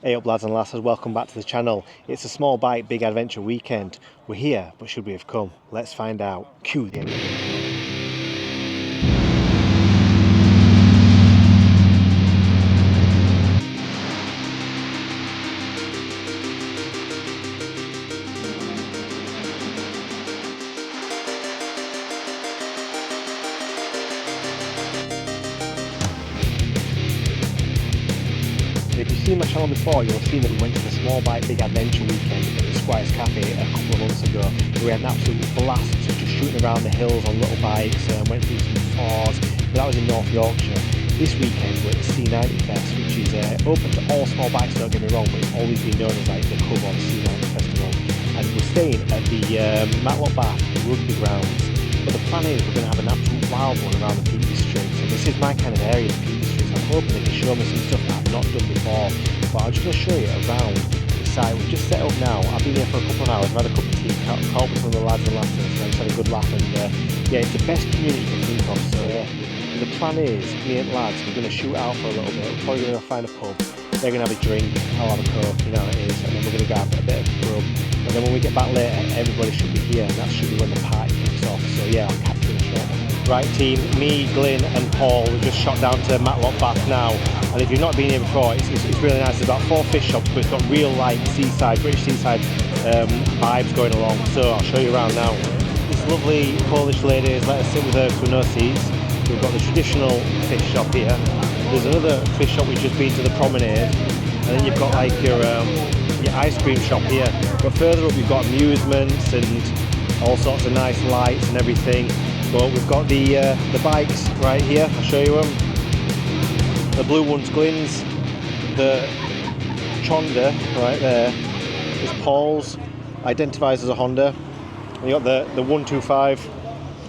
Hey up lads and lasses, welcome back to the channel. It's a small bike, big adventure weekend. We're here, but should we have come? Let's find out. Cue the intro. If you've seen my channel before, you'll have seen that we went to the small bike big adventure weekend at the Squire's Cafe a couple of months ago. We had an absolute blast, so just shooting around the hills on little bikes, went through some fours, but that was in North Yorkshire. This weekend we're at the C90 Fest, which is open to all small bikes, don't get me wrong, but it's always been known as like the Club or the C90 Festival. And we're staying at the Matlock Bath Rugby grounds. But the plan is we're going to have an absolute wild one around the Peak District. So this is my kind of area, the Peak District. So I'm hoping they can show me some stuff that I've not done before. But I'm just going to show you around the site. We've just set up now. I've been here for a couple of hours. I've had a cup of tea, caught with some of the lads and lasses. So I've just had a good laugh. And yeah, it's the best community you can think of. So yeah, the plan is, me and lads, we're going to shoot out for a little bit. We're probably going to find a pub. They're going to have a drink, I'll have a coke, you know how it is, and then we're going to go have a bit of grub. And then when we get back later, everybody should be here, and that should be when the party kicks off. So yeah, I'll catch you in a short. Right team, me, Glyn and Paul, we've just shot down to Matlock Bath now. And if you've not been here before, it's really nice. There's about 4 fish shops, but it's got real like seaside, British seaside vibes going along. So I'll show you around now. This lovely Polish lady has let us sit with her with no seats. We've got the traditional fish shop here. There's another fish shop which has been to the Promenade, and then you've got like your ice cream shop here. But further up you've got amusements and all sorts of nice lights and everything. But we've got the bikes right here. I'll show you them. The blue one's Glyn's, the Chonda right there is Paul's, identifies as a Honda. And you got the 125.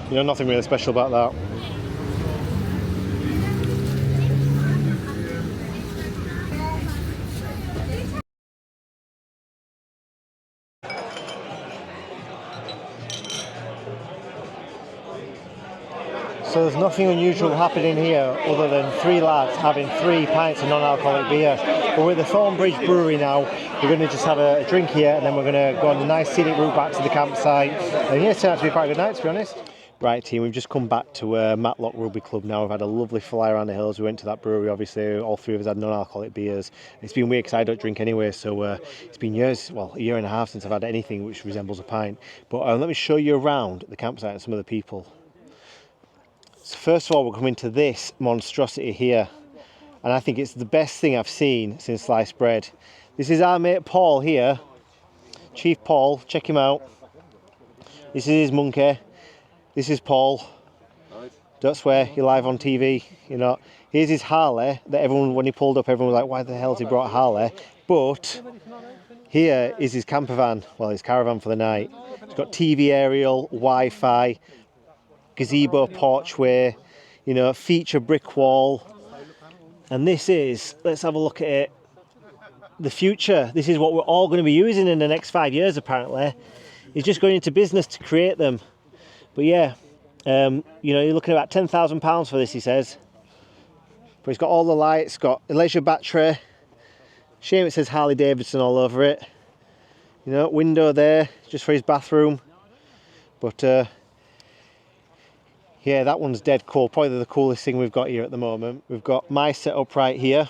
You know, nothing really special about that. So there's nothing unusual happening here other than 3 lads having 3 pints of non-alcoholic beer. But we're at the Thornbridge Brewery now. We're going to just have a drink here and then we're going to go on the nice scenic route back to the campsite. And yeah, it turned out to be quite a good night, to be honest. Right team, we've just come back to Matlock Rugby Club now. We've had a lovely fly around the hills. We went to that brewery, obviously. All 3 of us had non-alcoholic beers. It's been weird because I don't drink anyway, so it's been years, well, a year and a half since I've had anything which resembles a pint. But let me show you around the campsite and some of the people. So first of all, we're coming to this monstrosity here, and I think it's the best thing I've seen since sliced bread. This is our mate Paul here, Chief Paul, check him out. This is his monkey, this is Paul. Right. Don't swear, you're live on TV, you know. Here's his Harley, that everyone, when he pulled up, everyone was like, why the hell has he brought a Harley? But here is his camper van, well, his caravan for the night. It's got TV aerial, Wi-Fi, gazebo porchway, you know, feature brick wall. And this is, let's have a look at it, the future. This is what we're all going to be using in the next 5 years apparently. He's just going into business to create them. But yeah, you know, you're looking at about £10,000 for this, he says. But it's got all the lights, got a leisure battery. Shame it says Harley Davidson all over it. You know, window there, just for his bathroom. But yeah, that one's dead cool. Probably the coolest thing we've got here at the moment. We've got my setup right here.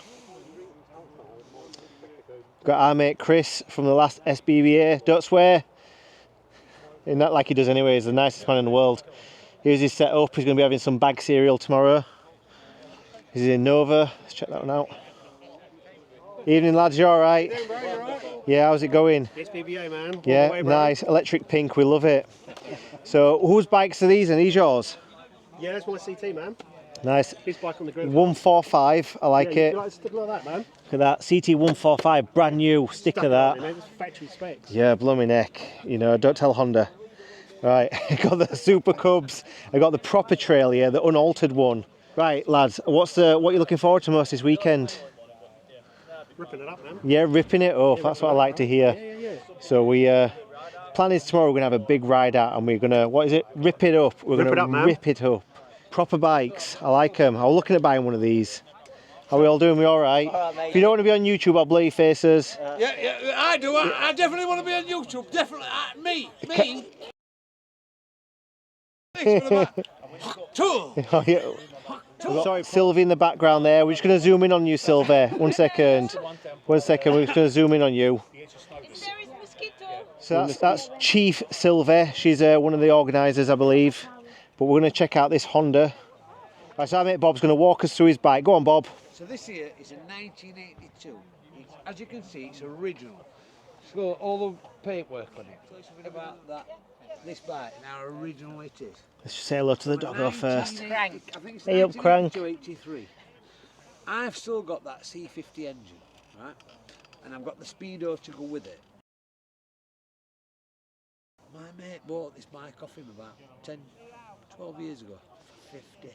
We've got our mate Chris from the last SBBA. Don't swear. And that like he does anyway. He's the nicest man in the world. Here's his setup. He's going to be having some bag cereal tomorrow. This is in Nova. Let's check that one out. Evening lads, you alright? Yeah, how's it going? SBBA man. Yeah, way, nice. Electric pink, we love it. So whose bikes are these? Are these yours? Yeah, that's my CT, man. Nice. His bike on the grid. 145, I like it. You like a sticker like that, man? Look at that, CT125, brand new sticker that. It's factory specs. Yeah, blooming neck. You know, don't tell Honda. Right, I got the Super Cubs. I got the proper trail here, the unaltered one. Right, lads, what are you looking forward to most this weekend? Ripping it up, man. Yeah, ripping it up. That's what I like to hear. Yeah. So we plan is tomorrow we're gonna have a big ride out and we're gonna, what is it? Rip it up. We're gonna rip it up. Proper bikes. I like them. I was looking at buying one of these. How are we all doing? We all right? All right, mate. If you don't want to be on YouTube, I'll blur your faces. Yeah, I do. I definitely want to be on YouTube. Definitely. Me. Two. Oh, yeah. We've got Sylvie in the background there. We're just going to zoom in on you, Sylvie. 1 second. 1 second. We're just going to zoom in on you. So that's Chief Sylvie. She's one of the organisers, I believe. But we're going to check out this Honda. Right, so our mate Bob's going to walk us through his bike. Go on, Bob. So this here is a 1982. As you can see, it's original. It's got all the paintwork on it. Tell you something about this bike and how original it is. Let's just say hello to the doggo first. I think it's Hey up, Crank. 1982, 83. I've still got that C50 engine, right? And I've got the speedo to go with it. My mate bought this bike off him about 10, 12 years ago. 50.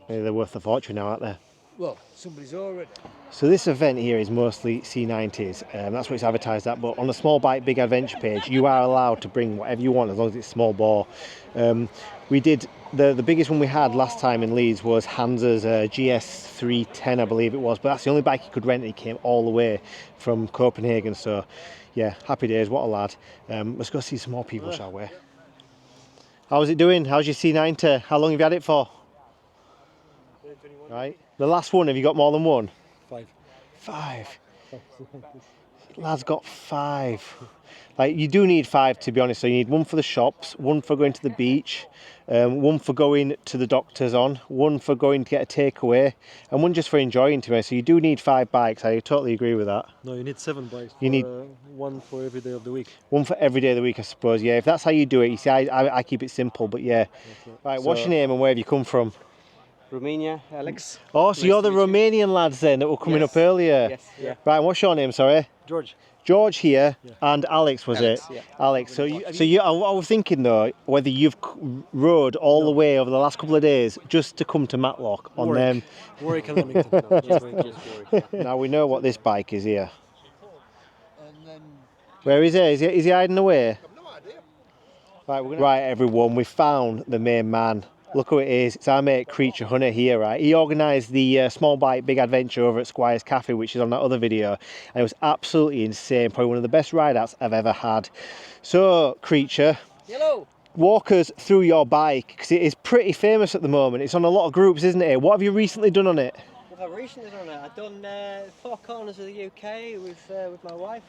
Yeah, they're worth a fortune now, aren't they? Well, somebody's already. So this event here is mostly C90s, that's what it's advertised at, but on the Small Bike Big Adventure page you are allowed to bring whatever you want as long as it's small bore. We did, the biggest one we had last time in Leeds was Hansa's GS310 I believe it was, but that's the only bike he could rent and he came all the way from Copenhagen, so yeah, happy days, what a lad. Let's go see some more people, shall we? How's it doing? How's your C90? How long have you had it for? Right. The last one, have you got more than one? 5. 5. Lad's got 5. Like, you do need 5 to be honest. So you need one for the shops, one for going to the beach, one for going to the doctors on, one for going to get a takeaway, and one just for enjoying to me. So you do need 5 bikes. I totally agree with that. No, you need 7 bikes. You need one for every day of the week. One for every day of the week, I suppose. Yeah, if that's how you do it. You see, I keep it simple, but yeah. Right, what's your name and where have you come from? Romania, Alex. Oh, so you're the Romanian lads then that were coming up earlier. Yes, yeah. Right, what's your name, sorry? George. George here, and Alex was Alex, it? yeah. Alex. So I was thinking though, whether you've rode all the way over the last couple of days just to come to Matlock on them. Warwick and Leamington. No, just Warwick. Now we know what this bike is here. Where is he? Is he hiding away? I've no idea. Right, everyone, we found the main man. Look who it is. It's our mate Creature Hunter here, right? He organised the Small Bike Big Adventure over at Squire's Cafe, which is on that other video, and it was absolutely insane. Probably one of the best ride-outs I've ever had. So, Creature, Hello. walk us through your bike, because it is pretty famous at the moment. It's on a lot of groups, isn't it? What have you recently done on it? What have I recently done it? I've done 4 corners of the UK with my wife.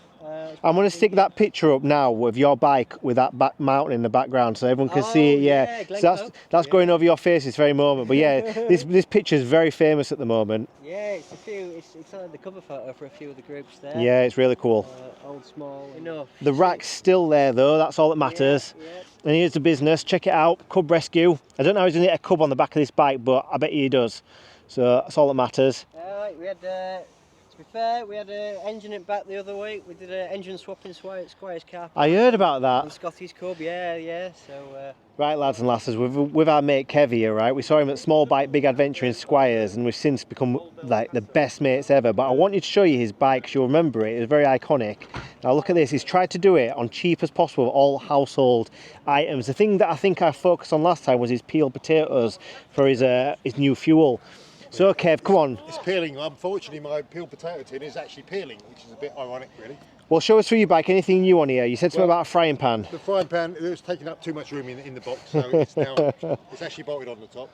I'm going to stick that picture up now with your bike with that mountain in the background so everyone can see it. Yeah, so that's going over your face this very moment. But yeah, this picture is very famous at the moment. Yeah, it's on the cover photo for a few of the groups there. Yeah, it's really cool. Old, small, enough. The rack's still there though, that's all that matters. Yeah. And here's the business, check it out, Cub Rescue. I don't know how he's going to get a cub on the back of this bike, but I bet he does. So that's all that matters. We had, to be fair, we had an engine in back the other week. We did an engine swap in Squire's car. I heard about that. And Scotty's Cub, yeah. So. Right, lads and lasses, with our mate Kev here, right? We saw him at Small Bike Big Adventure in Squires, and we've since become like the best mates ever. But I wanted to show you his bike, because you'll remember it. It was very iconic. Now look at this. He's tried to do it on cheap as possible, all household items. The thing that I think I focused on last time was his peeled potatoes for his new fuel. So Kev, come on. It's peeling. Unfortunately, my peeled potato tin is actually peeling, which is a bit ironic, really. Well, show us through your bike. Anything new on here? You said something about a frying pan. The frying pan, it was taking up too much room in the box, so it's now it's actually bolted on the top.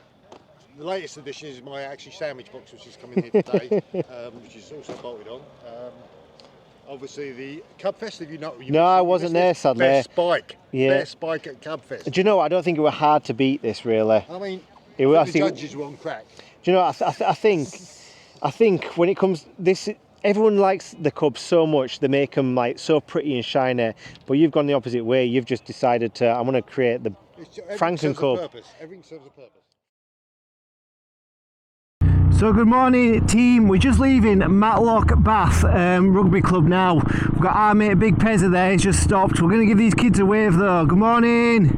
The latest addition is my actually sandwich box, which is coming here today, which is also bolted on. Obviously, the Cubfest, if you know. No, I wasn't there, sadly. Best bike. Yeah. Best bike at Cubfest. Do you know what? I don't think it was hard to beat this, really. I mean, the judges were on crack. Do you know? I think when it comes this, everyone likes the Cubs so much. They make them like so pretty and shiny. But you've gone the opposite way. You've just decided to. I'm going to create the Franken Cub. Everything serves a purpose. So good morning team, we're just leaving Matlock Bath Rugby Club now. We've got our mate Big Pezza there, he's just stopped. We're going to give these kids a wave though. Good morning.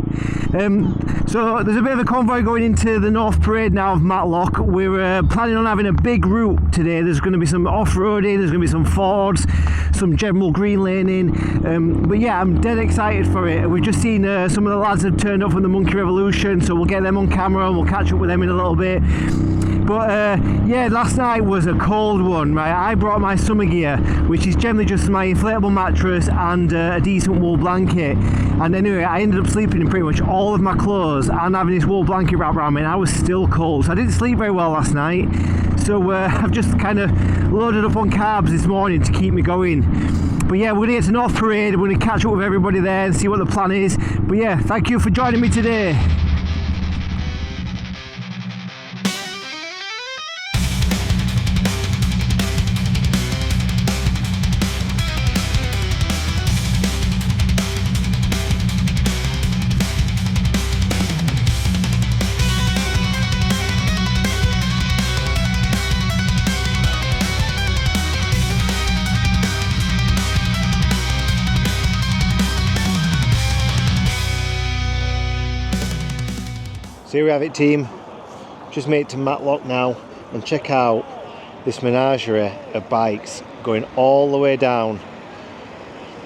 So there's a bit of a convoy going into the North Parade now of Matlock. We're planning on having a big route today. There's going to be some off-roading, there's going to be some Fords, some general green laning. But yeah, I'm dead excited for it. We've just seen some of the lads have turned up from the Monkey Revolution, so we'll get them on camera and we'll catch up with them in a little bit. But yeah, last night was a cold one, right? I brought my summer gear, which is generally just my inflatable mattress and a decent wool blanket. And anyway, I ended up sleeping in pretty much all of my clothes and having this wool blanket wrapped around me, and I was still cold. So I didn't sleep very well last night. So I've just kind of loaded up on carbs this morning to keep me going. But yeah, we're going to get to North Parade, we're going to catch up with everybody there and see what the plan is. But yeah, thank you for joining me today. So here we have it, team. Just made it to Matlock now, and check out this menagerie of bikes going all the way down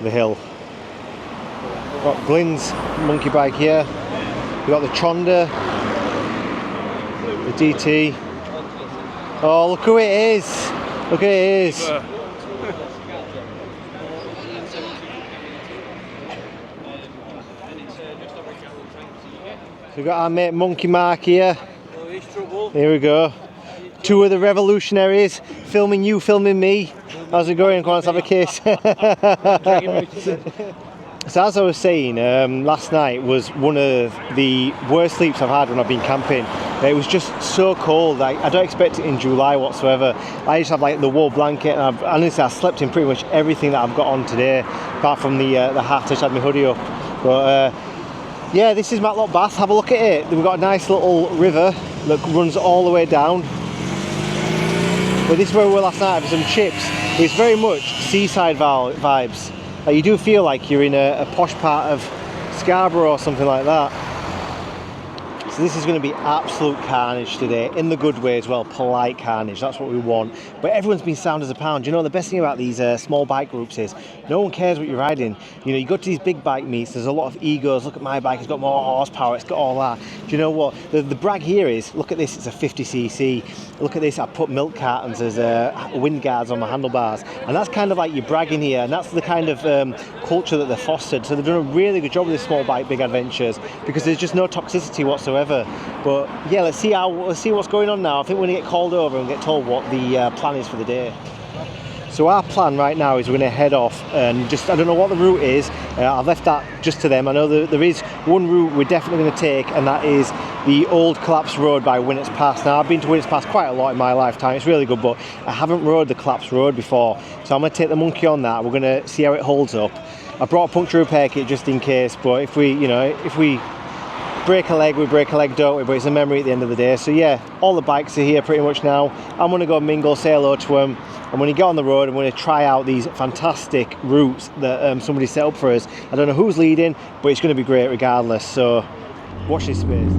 the hill. We've got Glyn's monkey bike here. We've got the Chonda, the DT. Oh, look who it is! Look who it is! So we've got our mate Monkey Mark here. Here we go. Two of the revolutionaries, filming you, filming me. How's it going? Go on, let's have a kiss. So as I was saying, last night was one of the worst sleeps I've had when I've been camping. It was just so cold. I don't expect it in July whatsoever. I just have like the wool blanket, and honestly I slept in pretty much everything that I've got on today, apart from the hat. I just had my hoodie up. But yeah, this is Matlock Bath. Have a look at it. We've got a nice little river that runs all the way down. But this is where we were last night having some chips. It's very much seaside vibes. Like, you do feel like you're in a posh part of Scarborough or something like that. So this is going to be absolute carnage today, in the good way as well, polite carnage, that's what we want. But everyone's been sound as a pound. You know, the best thing about these small bike groups is no one cares what you're riding. You know, you go to these big bike meets, there's a lot of egos. Look at my bike, it's got more horsepower, it's got all that. Do you know what? The brag here is, look at this, it's a 50cc. Look at this, I put milk cartons as wind guards on my handlebars. And that's kind of like your bragging here, and that's the kind of culture that they're fostered. So they've done a really good job with this small bike big adventures, because there's just no toxicity whatsoever. But yeah, let's see what's going on now. I think we're going to get called over and get told what the plan is for the day. So our plan right now is we're going to head off, and just, I don't know what the route is. I've left that just to them. I know there is one route we're definitely going to take, and that is the old collapsed road by Winnett's Pass. Now, I've been to Winnett's Pass quite a lot in my lifetime. It's really good, but I haven't rode the collapsed road before. So I'm going to take the monkey on that. We're going to see how it holds up. I brought a puncture repair kit just in case, but if we break a leg, we break a leg, don't we? But it's a memory at the end of the day. So yeah, all the bikes are here pretty much now. I'm going to go mingle, say hello to them. And when you get on the road, I'm going to try out these fantastic routes that somebody set up for us. I don't know who's leading, but it's going to be great regardless. So watch this space.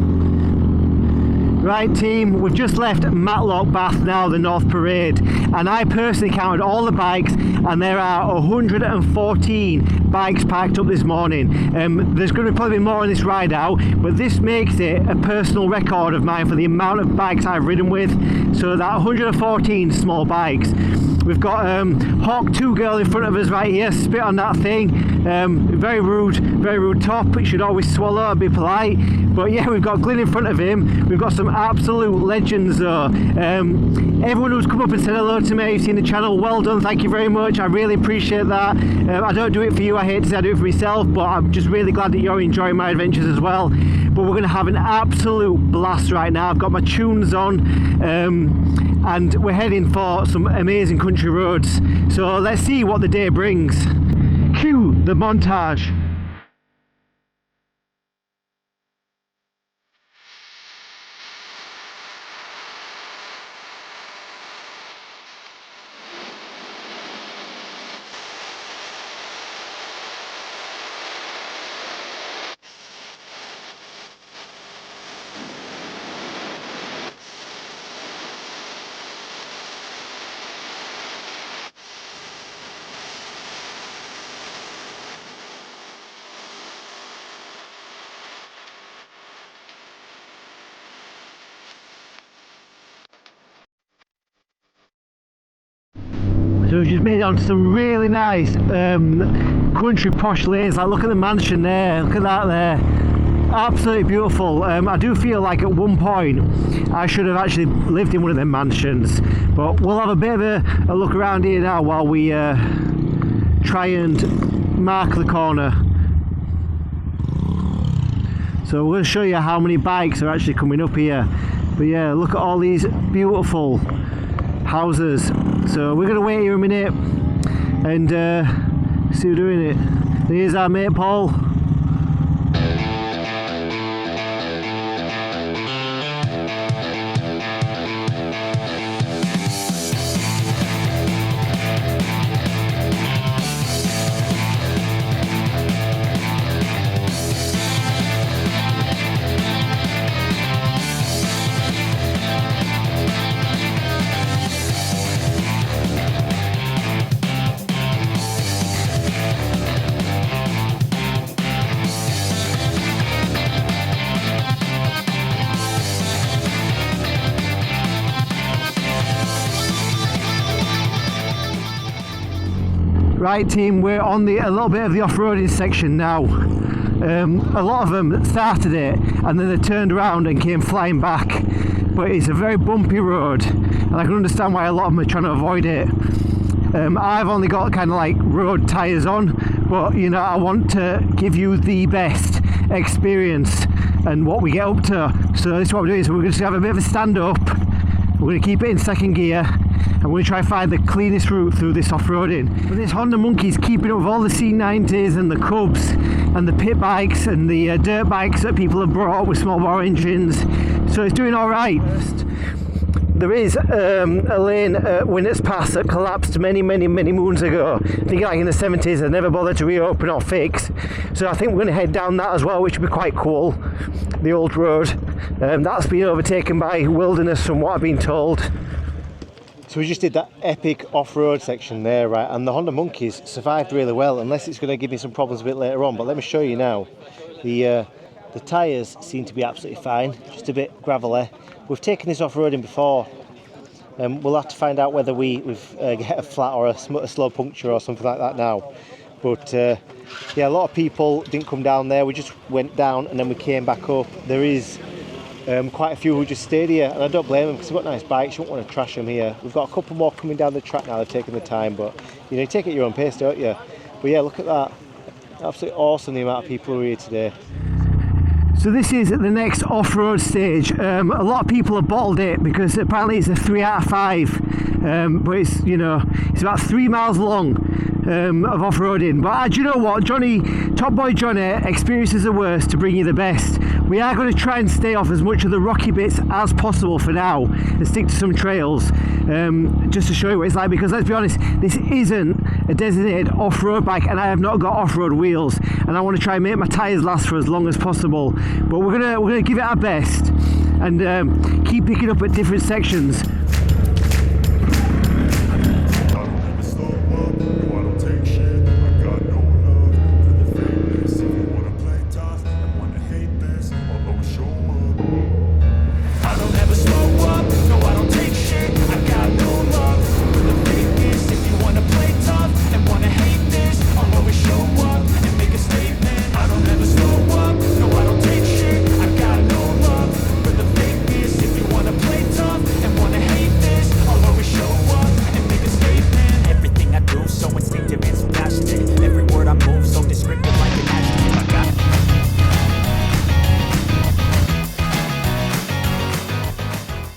Right, team, we've just left Matlock Bath now, the North Parade, and I personally counted all the bikes, and there are 114 bikes parked up this morning. There's going to probably be more on this ride out, but this makes it a personal record of mine for the amount of bikes I've ridden with. So that 114 small bikes. We've got Hawk 2 girl in front of us right here, spit on that thing. Very rude top, it should always swallow and be polite. But yeah, we've got Glyn in front of him. We've got some absolute legends though. Everyone who's come up and said hello to me, you've seen the channel, well done, thank you very much. I really appreciate that. I don't do it for you, I hate to say I do it for myself, but I'm just really glad that you're enjoying my adventures as well. But we're going to have an absolute blast right now. I've got my tunes on. And we're heading for some amazing country roads. So let's see what the day brings. Cue the montage. So we've just made it onto some really nice country posh lanes. Like, look at the mansion there, look at that there. Absolutely beautiful. I do feel like at one point I should have actually lived in one of them mansions, but we'll have a bit of a look around here now while we try and mark the corner. So we're going to show you how many bikes are actually coming up here. But yeah, look at all these beautiful houses. So we're going to wait here a minute and see who's doing it. Here's our mate Paul. Right team, we're on a little bit of the off-roading section now. A lot of them started it and then they turned around and came flying back. But it's a very bumpy road and I can understand why a lot of them are trying to avoid it. I've only got kind of like road tyres on, but you know, I want to give you the best experience and what we get up to. So this is what we're doing. So we're just going to have a bit of a stand up. We're going to keep it in second gear. I'm going to try and find the cleanest route through this off-roading. But this Honda Monkey's keeping up with all the C90s and the Cubs and the pit bikes and the dirt bikes that people have brought up with small bore engines. So it's doing all right. There is a lane at Winner's Pass that collapsed many moons ago. I think like in the 70s, they never bothered to reopen or fix. So I think we're going to head down that as well, which would be quite cool. The old road. That's been overtaken by wilderness from what I've been told. So we just did that epic off-road section there, right, and the Honda Monkeys survived really well, unless it's going to give me some problems a bit later on. But let me show you now. The tyres seem to be absolutely fine, just a bit gravelly. We've taken this off-roading before. We'll have to find out whether we've get a flat or a slow puncture or something like that now. But yeah, a lot of people didn't come down there. We just went down and then we came back up. There is quite a few who just stayed here, and I don't blame them because they've got nice bikes. You won't want to trash them here. We've got a couple more coming down the track now. They've taken the time, but you know, you take it at your own pace, don't you? But yeah, look at that. Absolutely awesome, the amount of people who are here today. So this is the next off-road stage. A lot of people have bottled it because apparently it's a 3 out of 5, but it's, you know, it's about 3 miles long of off-roading. But do you know what, Johnny, Top Boy Johnny experiences the worst to bring you the best. We are going to try and stay off as much of the rocky bits as possible for now and stick to some trails, just to show you what it's like, because let's be honest, this isn't a designated off-road bike and I have not got off-road wheels, and I want to try and make my tyres last for as long as possible. But we're gonna give it our best and keep picking up at different sections.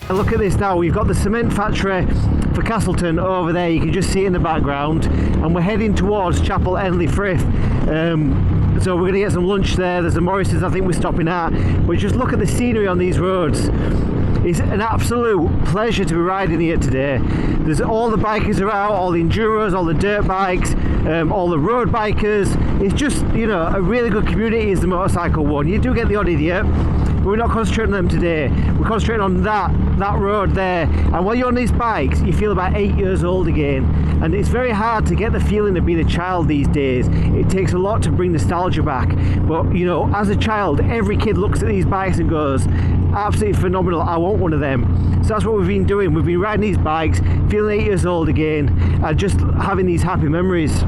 Look at this now, we've got the cement factory for Castleton over there, you can just see it in the background, and we're heading towards Chapel Endley Frith. So we're going to get some lunch there. There's a Morrison's I think we're stopping at, but just look at the scenery on these roads. It's an absolute pleasure to be riding here today. There's all the bikers are out, all the enduros, all the dirt bikes, all the road bikers. It's just, you know, a really good community is the motorcycle one. You do get the odd idiot, but we're not concentrating on them today. We're concentrating on that road there. And while you're on these bikes, you feel about 8 years old again. And it's very hard to get the feeling of being a child these days. It takes a lot to bring nostalgia back. But you know, as a child, every kid looks at these bikes and goes, absolutely phenomenal, I want one of them. So that's what we've been doing. We've been riding these bikes, feeling 8 years old again, and just having these happy memories.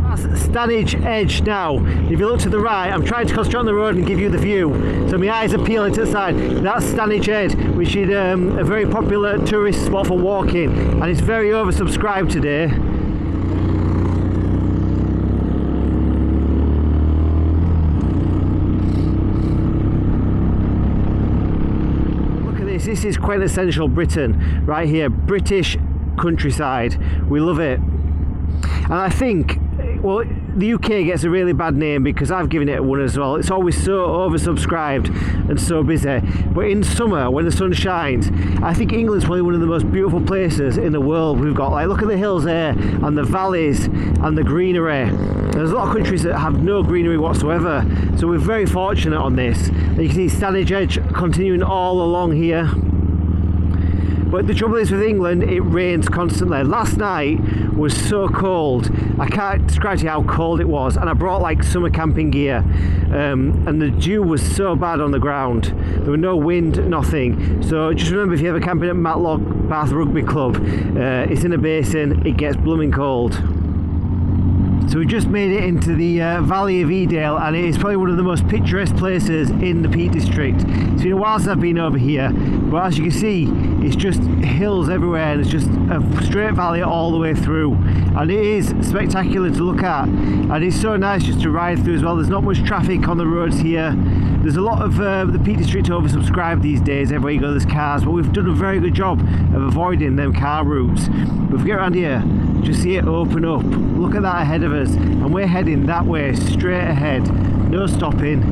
That's Stanage Edge now. If you look to the right, I'm trying to concentrate on the road and give you the view. So my eyes are peeling to the side. That's Stanage Edge, which is a very popular tourist spot for walking, and it's very oversubscribed today. Look at this. This is quintessential Britain right here. British countryside. We love it. And I think, well, the UK gets a really bad name because I've given it one as well. It's always so oversubscribed and so busy. But in summer, when the sun shines, I think England's probably one of the most beautiful places in the world. We've got, like, look at the hills there, and the valleys, and the greenery. There's a lot of countries that have no greenery whatsoever. So we're very fortunate on this. And you can see Stanage Edge continuing all along here. But the trouble is with England, it rains constantly. Last night was so cold. I can't describe to you how cold it was, and I brought like summer camping gear, and the dew was so bad on the ground. There was no wind, nothing. So just remember, if you're ever camping at Matlock Bath Rugby Club, it's in a basin, it gets blooming cold. So we just made it into the Valley of Edale, and it is probably one of the most picturesque places in the Peak District. It's been a while since I've been over here, but as you can see, it's just hills everywhere, and it's just a straight valley all the way through, and it is spectacular to look at, and it's so nice just to ride through as well. There's not much traffic on the roads here. There's a lot of the Peak District oversubscribed these days. Everywhere you go there's cars, but we've done a very good job of avoiding them car routes. But if we get around here, just see it open up. Look at that ahead of us, and we're heading that way, straight ahead, no stopping.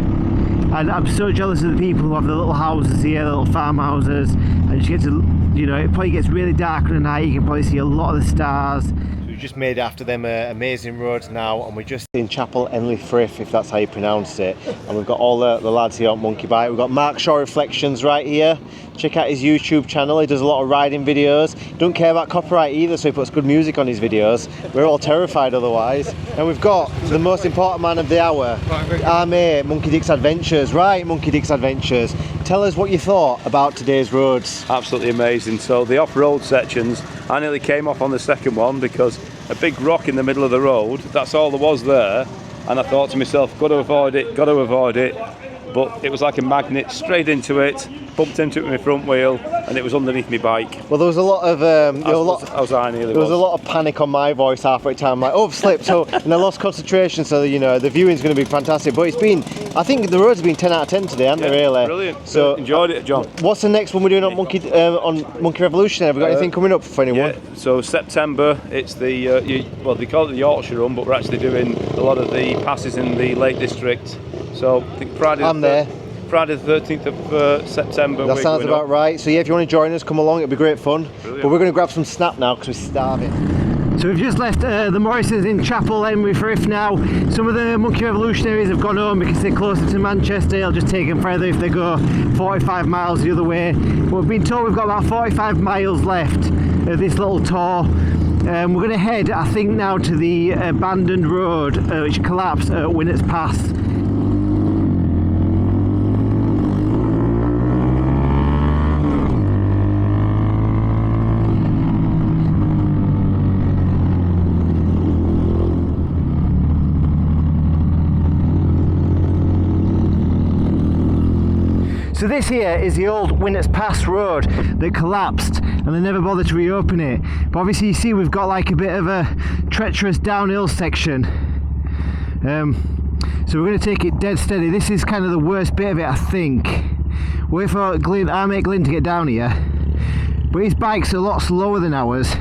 And I'm so jealous of the people who have the little houses here, the little farmhouses, and you get to, you know, it probably gets really dark at night. You can probably see a lot of the stars. We've just made it after them amazing roads now, and we're just in Chapel Enley Frith, if that's how you pronounce it. And we've got all the lads here on Monkey Bike. We've got Mark Shaw Reflections right here. Check out his YouTube channel. He does a lot of riding videos. Don't care about copyright either, so he puts good music on his videos. We're all terrified otherwise. And we've got the most important man of the hour, our mate, Monkey Dick's Adventures. Right, Monkey Dick's Adventures. Tell us what you thought about today's roads. Absolutely amazing. So the off-road sections, I nearly came off on the second one because a big rock in the middle of the road, that's all there was there, and I thought to myself, got to avoid it, but it was like a magnet, straight into it, bumped into it with my front wheel, and it was underneath my bike. Well, there was a lot of there was a lot of panic on my voice halfway time. I'm like, oh, I've slipped, so, and I lost concentration. So you know, the viewing's going to be fantastic. But it's been, I think the roads have been 10 out of 10 today, haven't they? Really. Brilliant. So enjoyed it, John. What's the next one we're doing on Monkey Revolution? Have we got anything coming up for anyone? Yeah. So September, it's the well, they call it the Yorkshire Run, but we're actually doing a lot of the passes in the Lake District. So I think Friday the 13th of September. That sounds about right. So yeah, if you want to join us, come along, it'll be great fun. Brilliant. But we're going to grab some snap now because we're starving. So we've just left the Morrisons in Chapel Enley Frith now. Some of the Monkey Revolutionaries have gone home because they're closer to Manchester. It'll just take them further if they go 45 miles the other way. But we've been told we've got about 45 miles left of this little tour. We're going to head, I think, now to the abandoned road which collapsed at Winnett's Pass. So this here is the old Winnett's Pass road that collapsed and they never bothered to reopen it. But obviously you see we've got like a bit of a treacherous downhill section. So we're going to take it dead steady. This is kind of the worst bit of it, I think. Wait for Glyn, I make Glyn to get down here. But his bike's a lot slower than ours,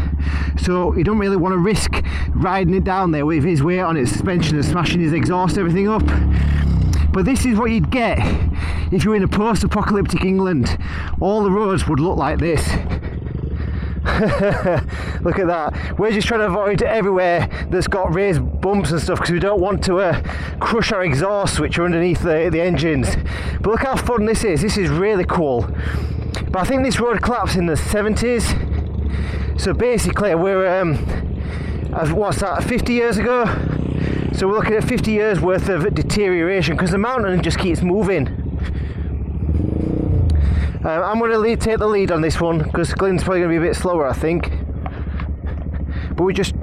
so you don't really want to risk riding it down there with his weight on its suspension and smashing his exhaust, everything up. But this is what you'd get if you were in a post-apocalyptic England. All the roads would look like this. Look at that. We're just trying to avoid everywhere that's got raised bumps and stuff because we don't want to crush our exhausts which are underneath the engines. But look how fun this is. This is really cool. But I think this road collapsed in the 70s. So basically we're, what's that, 50 years ago? So we're looking at 50 years worth of deterioration because the mountain just keeps moving. I'm going to take the lead on this one because Glenn's probably going to be a bit slower, I think. But we're just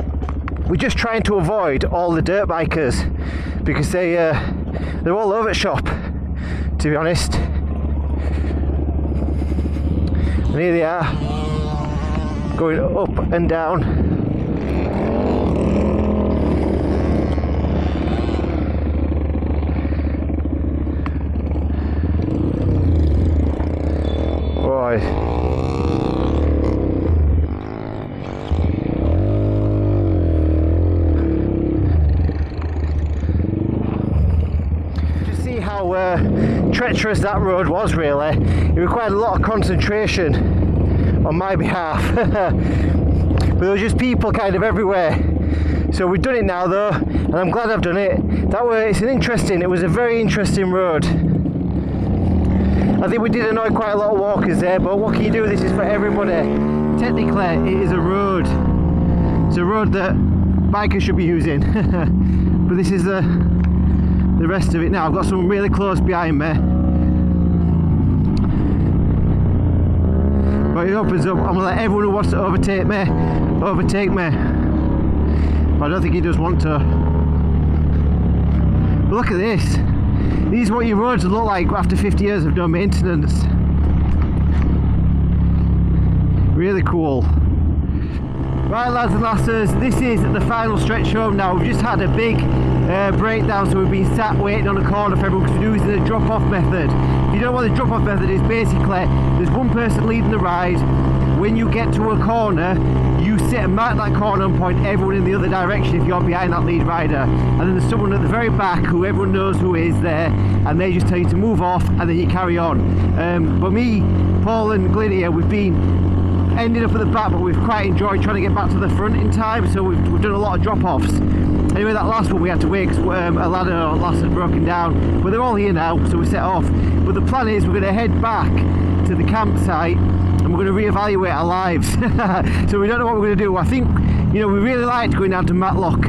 trying to avoid all the dirt bikers because they're all over the shop, to be honest. And here they are, going up and down. Just see how treacherous that road was, really. It required a lot of concentration on my behalf. But there was just people kind of everywhere. So we've done it now though, and I'm glad I've done it. It was a very interesting road. I think we did annoy quite a lot of walkers there, but what can you do? This is for everybody. Technically, it is a road. It's a road that bikers should be using. But this is the rest of it now. I've got someone really close behind me. But it opens up. I'm going to let everyone who wants to overtake me. But I don't think he does want to. But look at this. These are what your roads look like after 50 years of no maintenance. Really cool. Right lads and lasses, this is the final stretch home now. We've just had a big breakdown, so we've been sat waiting on a corner for everyone because we're using the drop-off method. If you don't know what the drop-off method is, basically there's one person leading the ride. When you get to a corner, you sit and mark that corner and point everyone in the other direction if you're behind that lead rider. And then there's someone at the very back who everyone knows who is there, and they just tell you to move off and then you carry on. But me, Paul and Glyn here, we've been ended up at the back, but we've quite enjoyed trying to get back to the front in time, so we've done a lot of drop-offs. Anyway, that last one we had to wait because a ladder or last had broken down, but they're all here now, so we set off. But the plan is we're going to head back to the campsite and we're going to reevaluate our lives. So we don't know what we're going to do. I think, you know, we really liked going down to Matlock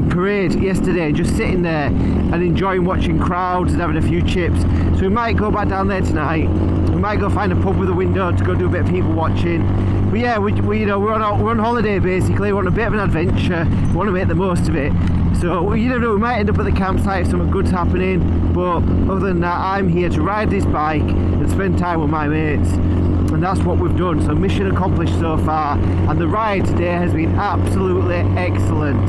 Parade yesterday, just sitting there and enjoying watching crowds and having a few chips. So we might go back down there tonight. We might go find a pub with a window to go do a bit of people watching. But yeah, we you know, we're on holiday basically. We're on a bit of an adventure. We want to make the most of it. So you never know, we might end up at the campsite if something good's happening. But other than that, I'm here to ride this bike and spend time with my mates. And that's what we've done. So mission accomplished so far. And the ride today has been absolutely excellent.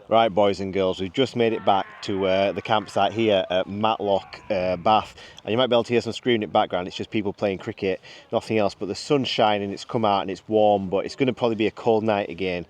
Right, boys and girls, we've just made it back to the campsite here at Matlock Bath, and you might be able to hear some screaming in the background. It's just people playing cricket, nothing else. But the sun's shining, it's come out and it's warm, but it's going to probably be a cold night again.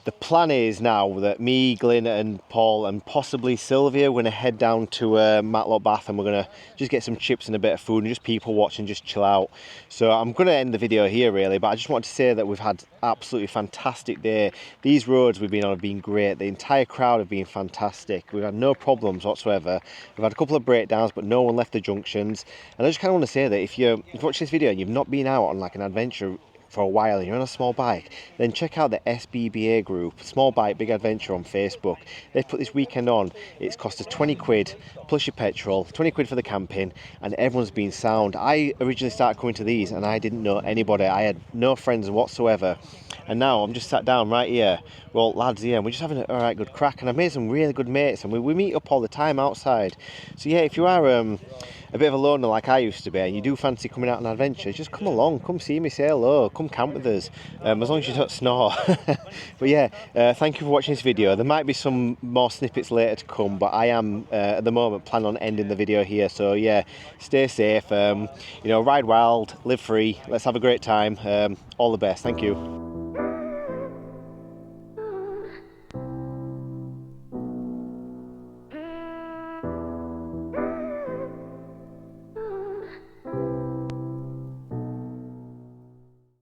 The plan is now that me, Glyn and Paul and possibly Sylvia, we're going to head down to Matlock Bath, and we're going to just get some chips and a bit of food and just people watch and just chill out. So I'm going to end the video here really, but I just wanted to say that we've had absolutely fantastic day. These roads we've been on have been great. The entire crowd have been fantastic. We've had no problems whatsoever. We've had a couple of breakdowns, but no one left the junctions. And I just kind of want to say that if you've watched this video and you've not been out on like an adventure for a while and you're on a small bike, then check out the SBBA group, Small Bike Big Adventure, on Facebook. They've put this weekend on. It's cost us 20 quid plus your petrol, 20 quid for the camping, and everyone's been sound. I originally started coming to these and I didn't know anybody. I had no friends whatsoever, and now I'm just sat down right here with all lads here and we're just having an alright good crack, and I've made some really good mates, and we meet up all the time outside. So yeah, if you are a bit of a loner like I used to be and you do fancy coming out on an adventure, just come along, come see me, say hello, come camp with us, as long as you don't snore. But yeah, thank you for watching this video. There might be some more snippets later to come, but I am at the moment planning on ending the video here. So yeah, stay safe, you know, ride wild, live free, let's have a great time. All the best. Thank you.